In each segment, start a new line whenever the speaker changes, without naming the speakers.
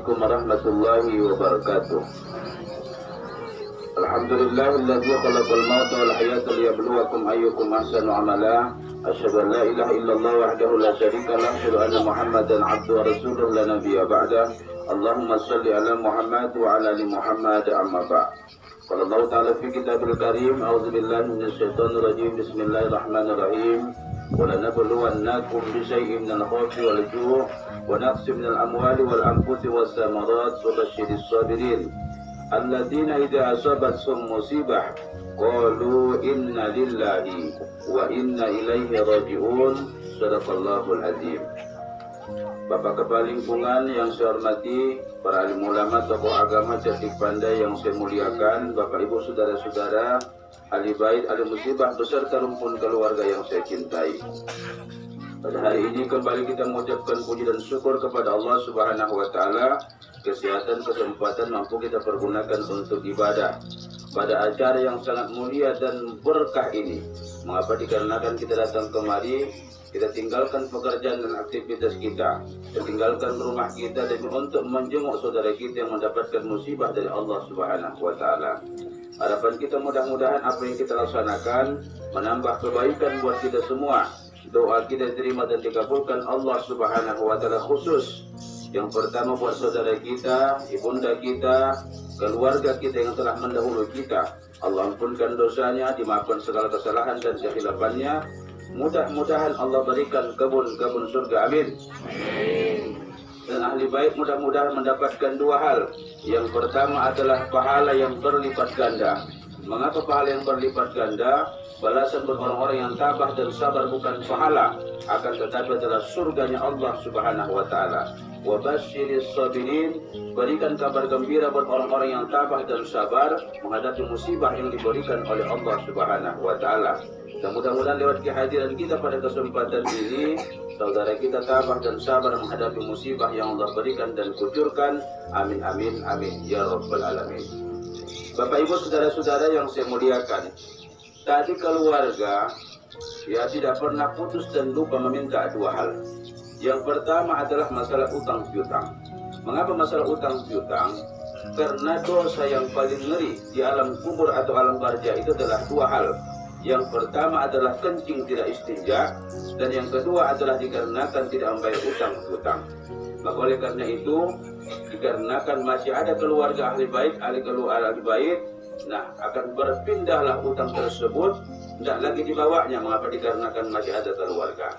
Assalamualaikum warahmatullahi wabarakatuh. Alhamdulillahilladzi khalaqal mauta wal hayata liyabluwakum ayyukum ahsanu amala. Asyhadu an la ilaha illallah wahdahu la syarika lah, asyhadu anna Muhammadan abduhu wa rasuluhu la nabiyya ba'da. Allahumma shalli ala Muhammad wa ala ali Muhammad, amma ba'd. Qala Allah ta'ala fi kitabil karim, a'udzu billahi minasy syaithanir rajim. Bismillahirrahmanirrahim. وَلَنَبْلُوَنَّكُمْ بِشَيْءٍ مِنَ الْخَوْفِ وَالْجُوعِ وَنَقْصٍ مِنَ الْأَمْوَالِ وَالْأَنفُسِ وَالثَّمَرَاتِ وَبَشِّرِ الصَّابِرِينَ الَّذِينَ إِذَا أَصَابَتْهُم مُّصِيبَةٌ قَالُوا إِنَّا لِلَّهِ وَإِنَّا إِلَيْهِ رَاجِعُونَ. Shadaqallahul Azim. Bapak Kepala Lingkungan yang saya hormati, para alim ulama, tokoh agama cerdik pandai yang saya muliakan, Bapak Ibu saudara-saudara, ahli bait, ahli musibah beserta rumpun keluarga yang saya cintai. Pada hari ini kembali kita mengucapkan puji dan syukur kepada Allah Subhanahu wa taala, kesehatan, kesempatan mampu kita pergunakan untuk ibadah pada acara yang sangat mulia dan berkah ini. Mengapa? Dikarenakan kita datang kemari, kita tinggalkan pekerjaan dan aktivitas kita tinggalkan rumah kita demi untuk menjenguk saudara kita yang mendapatkan musibah dari Allah Subhanahu wa taala. Harapan kita mudah-mudahan apa yang kita laksanakan menambah kebaikan buat kita semua. Doa kita diterima dan dikabulkan Allah Subhanahu wa taala, khusus yang pertama buat saudara kita, ibunda kita, keluarga kita yang telah mendahului kita. Allah ampunkan dosanya, dimaafkan segala kesalahan dan kehilafannya. Mudah-mudahan Allah berikan kebun-kebun surga, amin. Dan ahli bait mudah-mudahan mendapatkan dua hal. Yang pertama adalah pahala yang berlipat ganda. Mengapa pahala yang berlipat ganda? Balasan buat orang-orang yang tabah dan sabar, bukan pahala, akan tetapi adalah surganya Allah Subhanahu wa taala. Wa basyiris sabirin, berikan kabar gembira buat orang-orang yang tabah dan sabar menghadapi musibah yang diberikan oleh Allah Subhanahu wa taala. Dan mudah-mudahan lewat kehadiran kita pada kesempatan ini, saudara kita tabah dan sabar menghadapi musibah yang Allah berikan dan kucurkan. Amin, amin, amin, ya rabbal alamin. Bapak Ibu saudara-saudara yang saya muliakan, tadi keluarga ya tidak pernah putus dan lupa meminta dua hal. Yang pertama adalah masalah utang piutang. Mengapa masalah utang piutang? Karena dosa yang paling ngeri di alam kubur atau alam barza itu adalah dua hal. Yang pertama adalah kencing tidak istinja, dan yang kedua adalah dikarenakan tidak membayar utang piutang. Maka oleh karena itu, dikarenakan masih ada keluarga ahli bait, ahli bait, nah akan berpindahlah utang tersebut, tidak lagi dibawanya. Mengapa? Dikarenakan masih ada keluarga.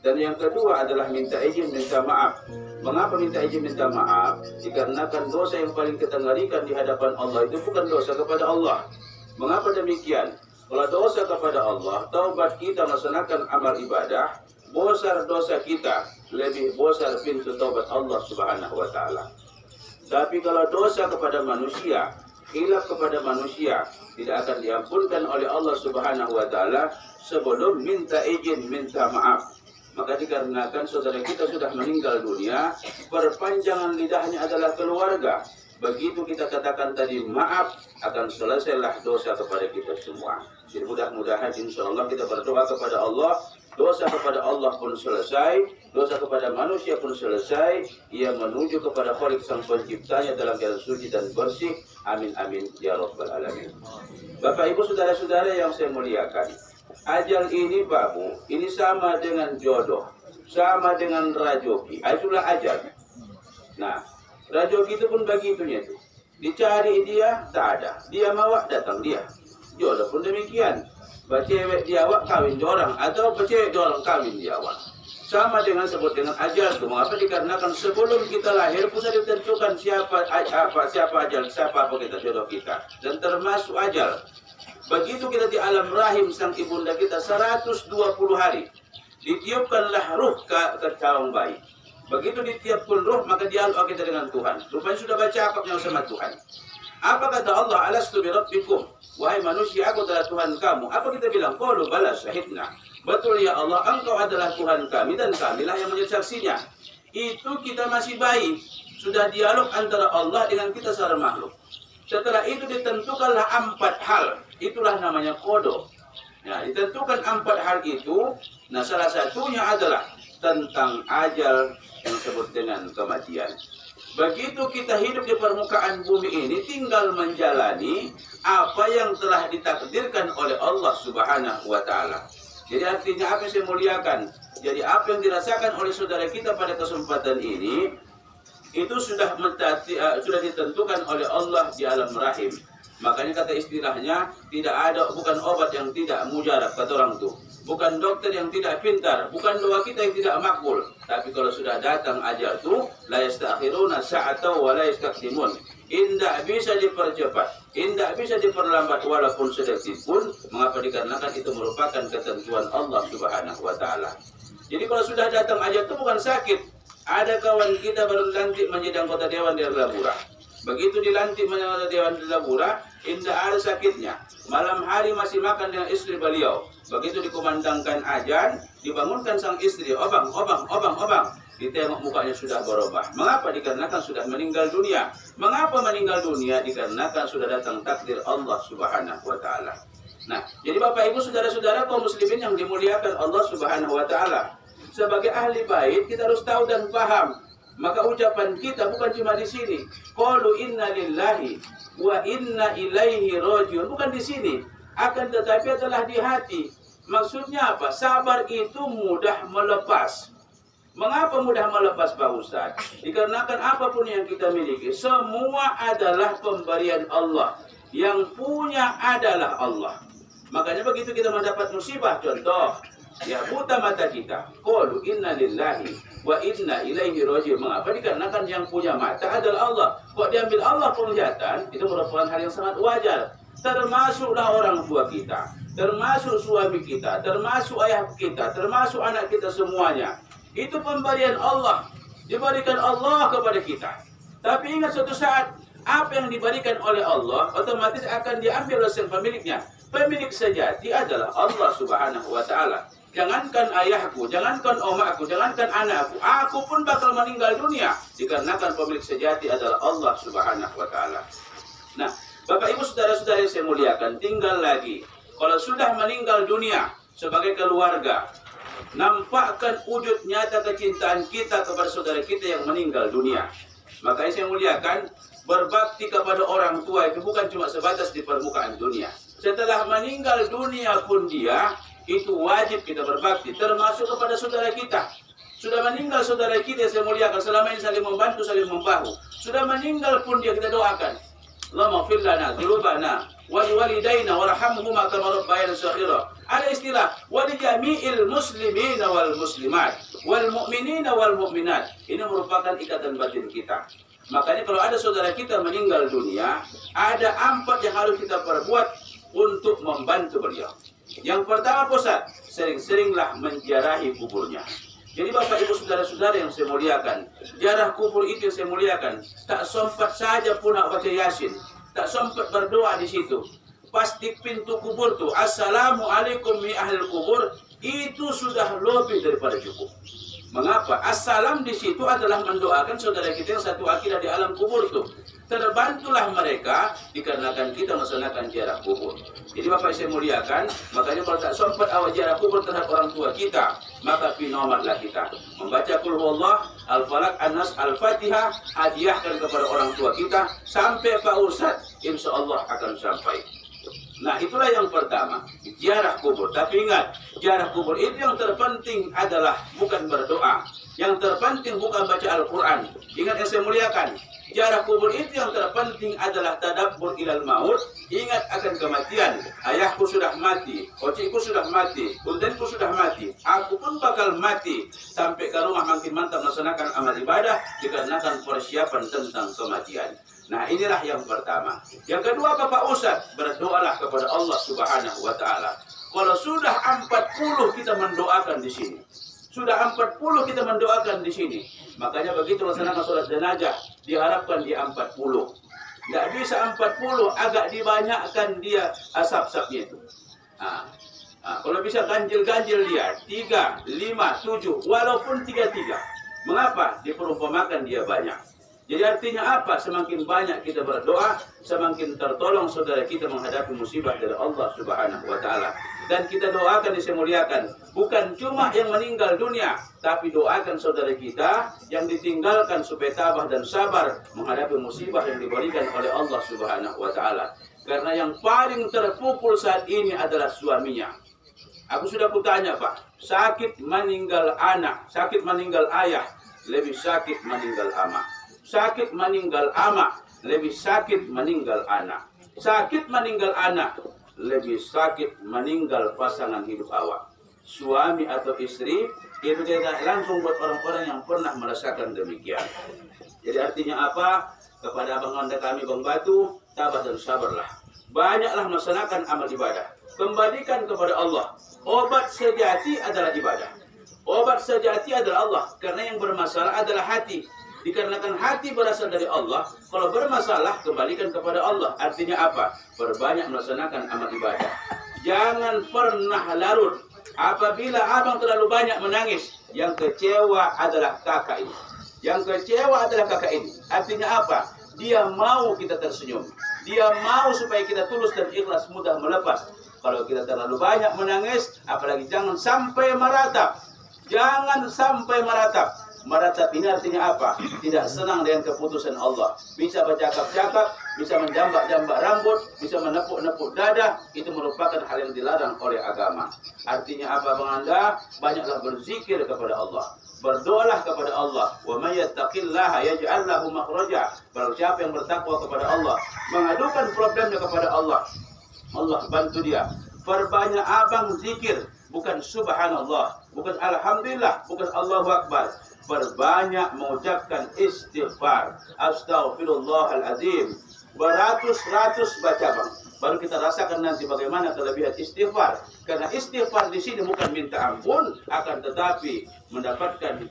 Dan yang kedua adalah minta izin, minta maaf. Mengapa minta izin, minta maaf? Dikarenakan dosa yang paling kita ngerikan di hadapan Allah itu bukan dosa kepada Allah. Mengapa demikian? Kalau dosa kepada Allah, taubat kita melaksanakan amal ibadah, besar dosa kita, lebih besar pintu taubat Allah Subhanahu wa taala. Tapi kalau dosa kepada manusia, khilaf kepada manusia, tidak akan diampunkan oleh Allah Subhanahu wa taala sebelum minta izin, minta maaf. Maka dikarenakan saudara kita sudah meninggal dunia, perpanjangan lidahnya adalah keluarga. Begitu kita katakan tadi maaf, akan selesailah dosa kepada kita semua. Jadi mudah-mudahan insya Allah kita berdoa kepada Allah, dosa kepada Allah pun selesai, dosa kepada manusia pun selesai, ia menuju kepada Khalik sang penciptanya dalam keadaan suci dan bersih. Amin, amin, ya rabbal alamin. Bapak Ibu saudara-saudara yang saya muliakan, ajal ini babu, ini sama dengan jodoh, sama dengan rajoki, itulah ajal. Nah, rajoki itu pun begitunya itu, dicari dia tak ada, dia mawak datang dia. Jodoh pun demikian, cewek diawak kawin orang, atau cewek orang kawin diawak. Sama dengan sebut dengan ajal itu. Mengapa? Dikarenakan sebelum kita lahir sudah ditentukan siapa ajal, siapa apa kita, jodoh kita, dan termasuk ajal. Begitu kita di alam rahim sang ibunda kita 120 hari, ditiupkanlah ruh ke calon bayi. Begitu ditiupkan ruh, maka dialog kita dengan Tuhan. Rupanya sudah baca akapnya sama Tuhan. Apa kata Allah? Alastu bi rabbikum, wahai manusia, aku adalah Tuhan kamu. Apa kita bilang? Qalu bala syahidna. Betul ya Allah, engkau adalah Tuhan kami dan kamilah yang menjadi saksinya. Itu kita masih bayi, sudah dialog antara Allah dengan kita secara makhluk. Setelah itu ditentukanlah 4 hal. Itulah namanya kodo. Nah, ditentukan 4 hal itu. Nah, salah satunya adalah tentang ajal yang disebut dengan kematian. Begitu kita hidup di permukaan bumi ini, tinggal menjalani apa yang telah ditakdirkan oleh Allah Subhanahu wa Ta'ala. Jadi artinya apa yang saya muliakan? Jadi apa yang dirasakan oleh saudara kita pada kesempatan ini, itu sudah ditentukan oleh Allah di alam rahim. Makanya kata istilahnya, tidak ada, bukan obat yang tidak mujarab, kata orang tuh. Bukan dokter yang tidak pintar, bukan doa kita yang tidak makbul. Tapi kalau sudah datang ajal itu, la yastakhiruna sa'ata wa la yastaqdimun. Indah bisa dipercepat, indah bisa diperlambat walaupun sedetik pun. Mengapa? Dikarenakan itu merupakan ketentuan Allah Subhanahu wa Ta'ala. Jadi kalau sudah datang ajal itu bukan sakit. Ada kawan kita baru dilantik menjadi anggota Dewan di Labura. Begitu dilantik menjadi anggota Dewan di Labura, indah ada sakitnya. Malam hari masih makan dengan istri beliau. Begitu dikumandangkan azan, dibangunkan sang istri, obang. Ditengok mukanya sudah berubah. Mengapa? Dikarenakan sudah meninggal dunia. Mengapa meninggal dunia? Dikarenakan sudah datang takdir Allah Subhanahu wa Ta'ala. Nah, jadi Bapak Ibu saudara-saudara kaum muslimin yang dimuliakan Allah Subhanahu wa Ta'ala. Sebagai ahli bait kita harus tahu dan paham. Maka ucapan kita bukan cuma di sini. Qalu inna lillahi wa inna ilaihi rajiun. Bukan di sini. Akan tetapi adalah di hati. Maksudnya apa? Sabar itu mudah melepas. Mengapa mudah melepas Pak Ustaz? Dikarenakan apapun yang kita miliki, semua adalah pemberian Allah. Yang punya adalah Allah. Makanya begitu kita mendapat musibah, contoh, ya buta mata kita. Qalu inna lillahi wa inna ilaihi rajiun. Mengapa? Dikarenakan yang punya mata adalah Allah. Kok diambil Allah penglihatan, itu merupakan hal yang sangat wajar. Termasuklah orang tua kita, termasuk suami kita, termasuk ayah kita, termasuk anak kita semuanya. Itu pemberian Allah, diberikan Allah kepada kita. Tapi ingat suatu saat, apa yang diberikan oleh Allah otomatis akan diambil oleh sang pemiliknya. Pemilik sejati adalah Allah Subhanahu wa Ta'ala. Jangankan ayahku, jangankan omakku, jangankan anakku, aku pun bakal meninggal dunia. Dikarenakan pemilik sejati adalah Allah Subhanahu wa Ta'ala. Nah, Bapak Ibu saudara-saudara yang saya muliakan, tinggal lagi. Kalau sudah meninggal dunia sebagai keluarga, nampakkan wujud nyata kecintaan kita kepada saudara kita yang meninggal dunia. Makanya saya muliakan, berbakti kepada orang tua itu bukan cuma sebatas di permukaan dunia. Setelah meninggal dunia pun dia, itu wajib kita berbakti, termasuk kepada saudara kita. Sudah meninggal saudara kita, saya muliakan, selama ini saling membantu, saling membahu. Sudah meninggal pun dia kita doakan. Allahumma fir lana dzunubana wa liwalidayna warhamhuma kama rabbayana shaghira. Ada istilah wa li jami'il muslimina wal muslimat wal mu'minina wal mu'minat. Ini merupakan ikatan batin kita. Makanya kalau ada saudara kita meninggal dunia, ada 4 yang harus kita perbuat untuk membantu beliau. Yang pertama, Ustaz, sering-seringlah menziarahi kuburnya. Jadi Bapak Ibu saudara-saudara yang saya muliakan, ziarah kubur itu yang saya muliakan. Tak sempat saja pun nak baca Yasin, tak sempat berdoa di situ. Pas di pintu kubur tuh, Assalamualaikum mi ahlil kubur, itu sudah lebih daripada cukup. Mengapa? Assalam di situ adalah mendoakan saudara kita yang satu akidah di alam kubur tuh. Terbantulah mereka dikarenakan kita melaksanakan ziarah kubur. Jadi Bapak saya muliakan, makanya kalau tak sempat awal ziarah kubur terhadap orang tua kita, maka pinomatlah kita membaca Qul Huwallah, Al-Falaq, An-Nas, Al-Fatihah, hadiahkan kepada orang tua kita sampai Pak Ustaz, insya Allah akan sampai. Nah itulah yang pertama, ziarah kubur. Tapi ingat, ziarah kubur itu yang terpenting adalah bukan berdoa. Yang terpenting bukan baca Al-Quran. Ingat yang saya muliakan, ziarah kubur itu yang terpenting adalah tadabbur ilal maut. Ingat akan kematian. Ayahku sudah mati, ociku sudah mati, buntenku sudah mati, aku pun bakal mati. Sampai ke rumah makin mantap melaksanakan amal ibadah dikarenakan persiapan tentang kematian. Nah inilah yang pertama. Yang kedua Bapak Ustaz, berdoalah kepada Allah Subhanahu wa Ta'ala. Kalau sudah 40 kita mendoakan di sini, sudah 40 kita mendoakan di sini, makanya begitu melaksanakan sholat jenazah diharapkan di 40. Tidak bisa 40, agak dibanyakkan dia asap-asapnya itu. Kalau bisa ganjil-ganjil dia 3, 5, 7, walaupun 3. Mengapa? Diperumpamakan dia banyak. Jadi artinya apa? Semakin banyak kita berdoa, semakin tertolong saudara kita menghadapi musibah dari Allah Subhanahu wa Ta'ala. Dan kita doakan yang saya muliakan, bukan cuma yang meninggal dunia, tapi doakan saudara kita yang ditinggalkan supaya tabah dan sabar menghadapi musibah yang diberikan oleh Allah Subhanahu wa Ta'ala. Karena yang paling terpukul saat ini adalah suaminya. Aku sudah kutanya, Pak, sakit meninggal anak, sakit meninggal ayah, lebih sakit meninggal ama. Sakit meninggal ama, lebih sakit meninggal anak. Sakit meninggal anak, lebih sakit meninggal pasangan hidup awak. Suami atau istri, itu tidak langsung buat orang-orang yang pernah merasakan demikian. Jadi artinya apa? Kepada abang anda kami Bang Batu, tabah dan sabarlah. Banyaklah melaksanakan amal ibadah. Kembalikan kepada Allah. Obat sejati adalah ibadah. Obat sejati adalah Allah. Karena yang bermasalah adalah hati. Dikarenakan hati berasal dari Allah, kalau bermasalah kembalikan kepada Allah. Artinya apa? Perbanyak melaksanakan amal ibadah. Jangan pernah larut. Apabila abang terlalu banyak menangis, yang kecewa adalah kakak ini. Yang kecewa adalah kakak ini. Artinya apa? Dia mau kita tersenyum. Dia mau supaya kita tulus dan ikhlas mudah melepas. Kalau kita terlalu banyak menangis, apalagi jangan sampai meratap. Jangan sampai meratap. Meratap ini artinya apa? Tidak senang dengan keputusan Allah. Bisa bercakap-cakap, bisa menjambak-jambak rambut, bisa menepuk-nepuk dada. Itu merupakan hal yang dilarang oleh agama. Artinya apa Bang Anda? Banyaklah berzikir kepada Allah. Berdoalah kepada Allah. Wa may yattaqillaha yaj'al lahu makhraja. Barang siapa yang bertakwa kepada Allah, mengadukan problemnya kepada Allah, Allah bantu dia. Perbanyak abang zikir, bukan subhanallah, bukan alhamdulillah, bukan Allahu akbar. Berbanyak mengucapkan istighfar. Astaghfirullahaladzim. Beratus-ratus baca Bang. Baru kita rasakan nanti bagaimana kelebihan istighfar. Karena istighfar di sini bukan minta ampun, akan tetapi mendapatkan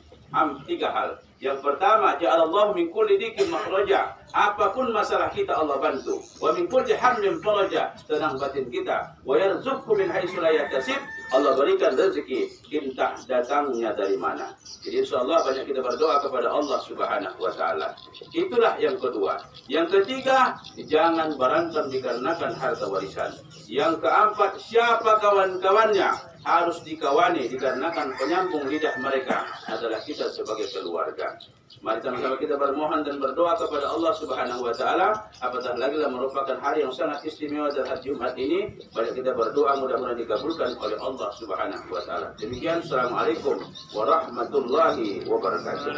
tiga hal. Yang pertama, ja'alallahu min kulli dikin makhraja. Apapun masalah kita Allah bantu. Wa min kulli hamlin faraja. Tenang batin kita. Wa yarzuqhu min haitsu la yahtasib. Allah berikan rezeki entah datangnya dari mana. Jadi insyaallah banyak kita berdoa kepada Allah Subhanahu wa Ta'ala. Itulah yang kedua. Yang ketiga, jangan berantem dikarenakan harta warisan. Yang keempat, siapa kawan-kawannya harus dikawani dikarenakan penyambung lidah mereka adalah kita sebagai keluarga. Mari sama-sama kita bermohon dan berdoa kepada Allah Subhanahu wa Ta'ala. Apatah lagi merupakan hari yang sangat istimewa dan hari Jumat ini. Mari kita berdoa mudah-mudahan dikabulkan oleh Allah Subhanahu wa Ta'ala. Demikian, Assalamualaikum warahmatullahi wabarakatuh.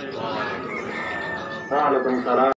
Waalaikumsalam.